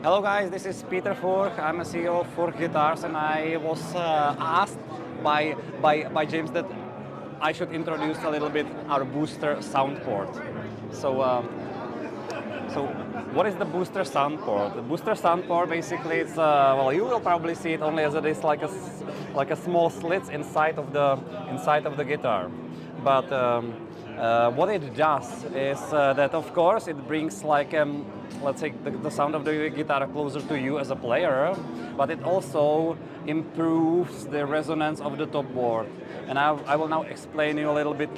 Hello guys, this is Peter Furch. I'm a CEO of Furch Guitars, and I was asked by James that I should introduce a little bit our booster Soundport. So what is the booster Soundport? The booster Soundport basically it's well, you will probably see it only as it is like a small slits inside of the guitar, but what it does is that of course it brings like let's say the sound of the guitar closer to you as a player, but it also improves the resonance of the top board, and I will now explain you a little bit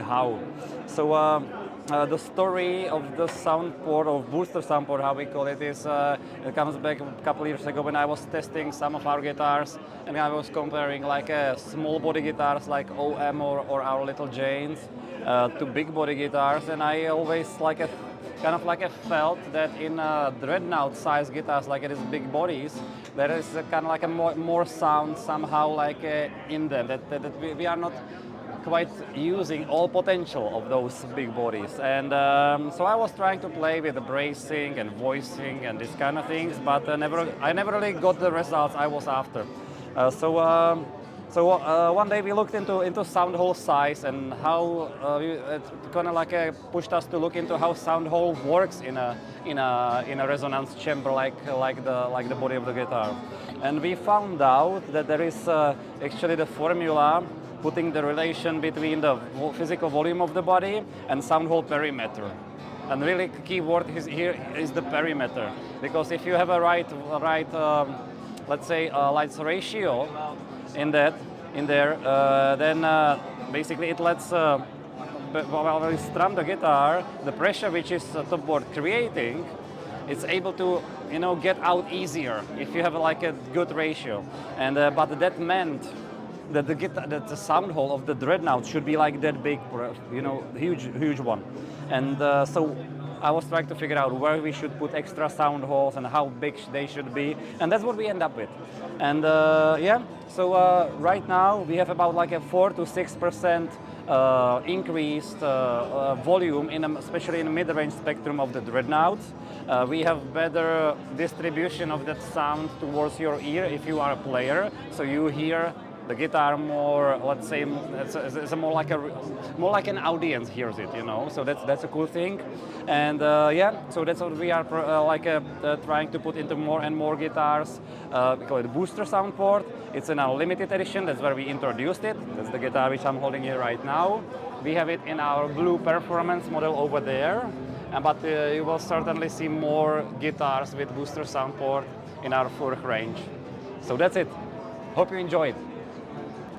how. So. The story of the Soundport, of booster Soundport, how we call it, is it comes back a couple of years ago when I was testing some of our guitars, and I was comparing like small body guitars like OM or our little Janes to big body guitars, and I always felt that in dreadnought size guitars, like it is big bodies, there is kind of like a more sound somehow like in them that we are not quite using all potential of those big bodies. And so I was trying to play with the bracing and voicing and these kind of things, but I never really got the results I was after. So one day we looked into sound hole size and how it kind of like pushed us to look into how sound hole works in a resonance chamber like the body of the guitar. And we found out that there is actually the formula putting the relation between the physical volume of the body and sound hole perimeter. And really key word here is the perimeter, because if you have a right let's say lights ratio in there, then basically it lets while we strum the guitar, the pressure which is top board creating, it's able to get out easier if you have like a good ratio. And but that meant that the sound hole of the dreadnought should be like that big, huge one. And so I was trying to figure out where we should put extra sound holes and how big they should be, and that's what we end up with. And so right now we have about like a 4 to 6% increased volume, especially in the mid-range spectrum of the dreadnoughts. We have better distribution of that sound towards your ear if you are a player, so you hear the guitar more, let's say, it's more like an audience hears it, So that's a cool thing, and so that's what we are trying to put into more and more guitars. We call it Booster Soundport. It's in our limited edition. That's where we introduced it. That's the guitar which I'm holding here right now. We have it in our blue performance model over there, but you will certainly see more guitars with Booster Soundport in our Furch range. So that's it. Hope you enjoyed.